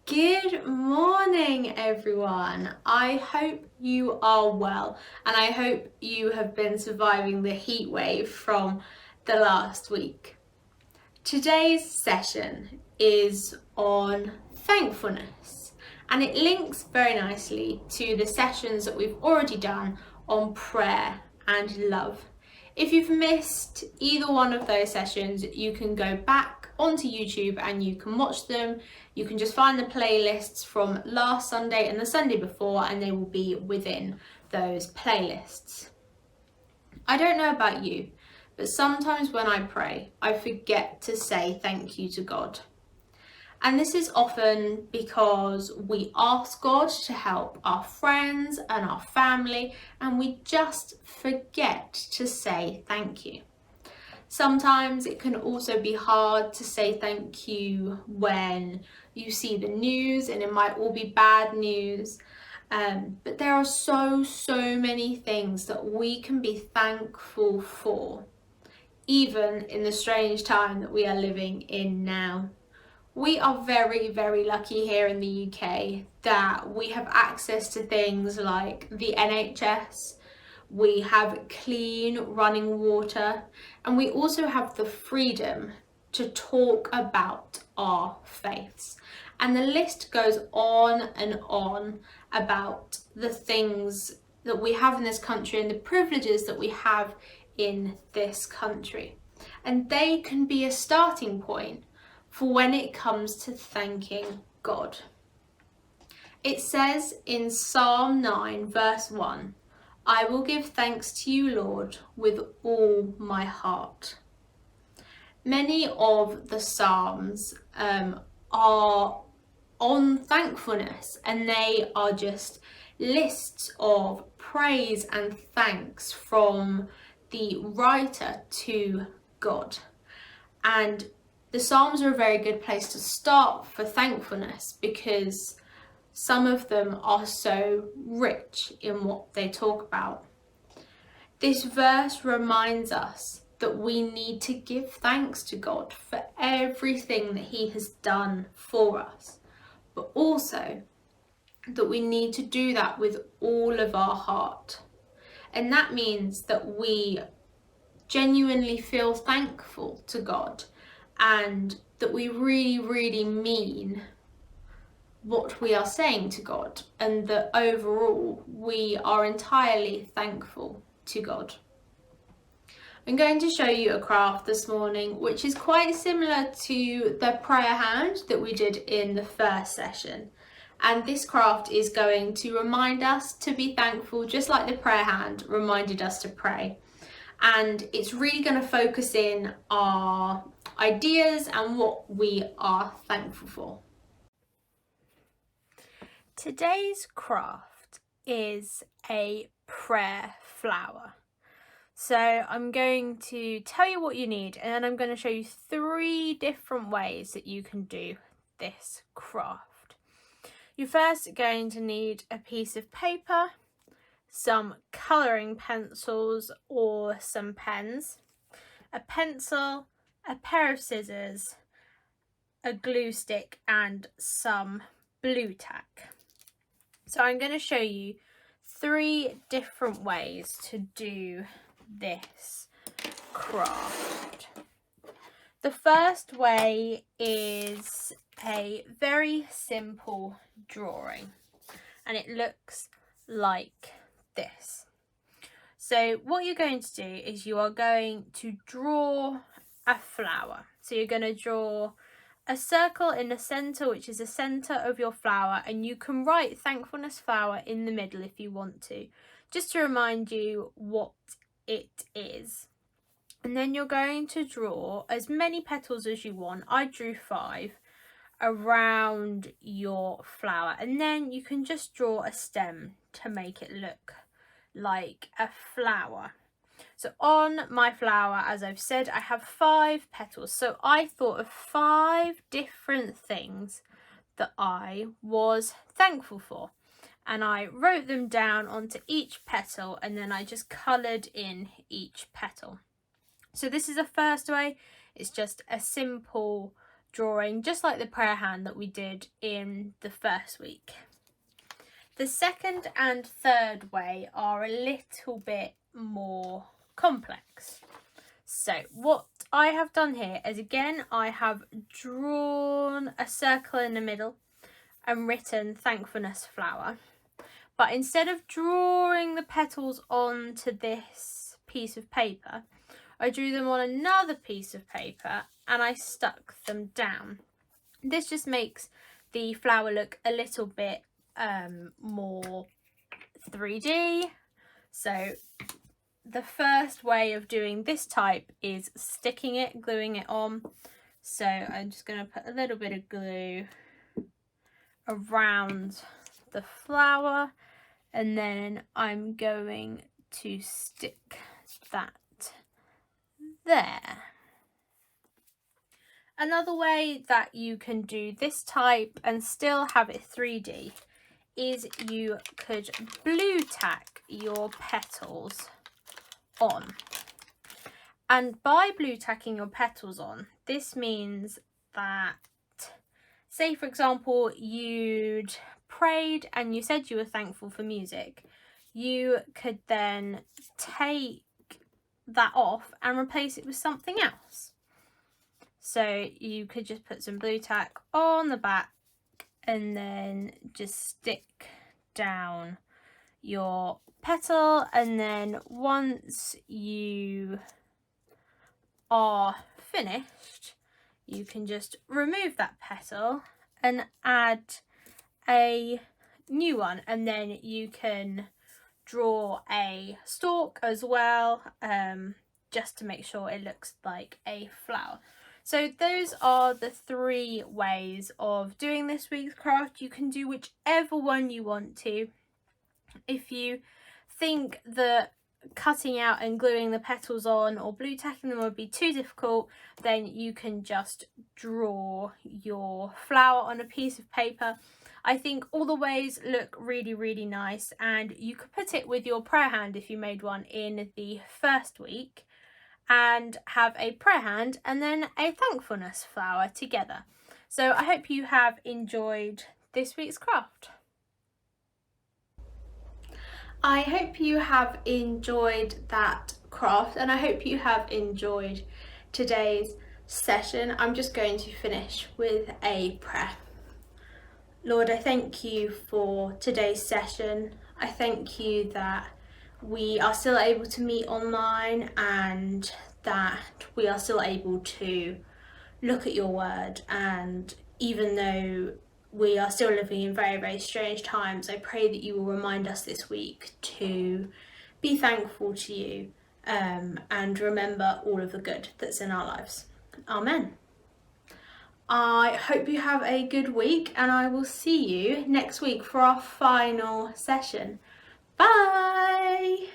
Good morning, everyone. I hope you are well, and I hope you have been surviving the heat wave from the last week. Today's session is on thankfulness, and it links very nicely to the sessions that we've already done on prayer and love. If you've missed either one of those sessions, you can go back onto YouTube and you can watch them. You can just find the playlists from last Sunday and the Sunday before, and they will be within those playlists. I don't know about you, but sometimes when I pray, I forget to say thank you to God. And this is often because we ask God to help our friends and our family, and we just forget to say thank you. Sometimes it can also be hard to say thank you when you see the news, and it might all be bad news. But there are so many things that we can be thankful for, even in the strange time that we are living in now. We are very lucky here in the UK that we have access to things like the NHS, we have clean running water, and we also have the freedom to talk about our faiths. And the list goes on and on about the things that we have in this country and the privileges that we have in this country. And they can be a starting point for when it comes to thanking God. It says in Psalm 9 verse 1, "I will give thanks to you, Lord, with all my heart." Many of the Psalms are on thankfulness, and they are just lists of praise and thanks from the writer to God. And the Psalms are a very good place to start for thankfulness because some of them are so rich in what they talk about. This verse reminds us that we need to give thanks to God for everything that He has done for us, but also that we need to do that with all of our heart. And that means that we genuinely feel thankful to God, and that we really mean what we are saying to God, and that overall we are entirely thankful to God. I'm going to show you a craft this morning which is quite similar to the prayer hand that we did in the first session. And this craft is going to remind us to be thankful, just like the prayer hand reminded us to pray. And it's really going to focus in our ideas and what we are thankful for. Today's craft is a prayer flower. So I'm going to tell you what you need, and then I'm going to show you 3 different ways that you can do this craft. You're first going to need a piece of paper, some colouring pencils or some pens, a pencil, a pair of scissors, a glue stick and some blue tack. So I'm going to show you 3 different ways to do this craft. The first way is a very simple drawing, and it looks like this. So what you're going to do is you are going to draw a flower. So you're going to draw a circle in the centre, which is the centre of your flower, and you can write thankfulness flower in the middle if you want to, just to remind you what it is. And then you're going to draw as many petals as you want. I drew 5 around your flower, and then you can just draw a stem to make it look like a flower. So on my flower, as I've said, I have 5 petals. So I thought of 5 different things that I was thankful for, and I wrote them down onto each petal, and then I just coloured in each petal. So this is the first way. It's just a simple drawing just like the prayer hand that we did in the first week. The second and third way are a little bit more complex. So what I have done here is, again, I have drawn a circle in the middle and written thankfulness flower. But instead of drawing the petals onto this piece of paper, I drew them on another piece of paper and I stuck them down. This just makes the flower look a little bit more 3D. So the first way of doing this type is sticking it, gluing it on. So I'm just going to put a little bit of glue around the flower, and then I'm going to stick that there. Another way that you can do this type and still have it 3D is you could blue tack your petals on. And by blue tacking your petals on, this means that, say for example, you'd prayed and you said you were thankful for music, you could then take that off and replace it with something else. So you could just put some blue tack on the back and then just stick down your petal, and then once you are finished, you can just remove that petal and add a new one, and then you can draw a stalk as well, just to make sure it looks like a flower. So those are the 3 ways of doing this week's craft. You can do whichever one you want to. If you think that cutting out and gluing the petals on or blue tacking them would be too difficult, then you can just draw your flower on a piece of paper. I think all the ways look really, really nice, and you could put it with your prayer hand if you made one in the first week, and have a prayer hand and then a thankfulness flower together. So I hope you have enjoyed this week's craft. I hope you have enjoyed that craft, and I hope you have enjoyed today's session. I'm just going to finish with a prayer. Lord, I thank you for today's session. I thank you that we are still able to meet online and that we are still able to look at your word, and even though we are still living in very, very strange times, I pray that you will remind us this week to be thankful to you, and remember all of the good that's in our lives. Amen. I hope you have a good week, and I will see you next week for our final session. Bye!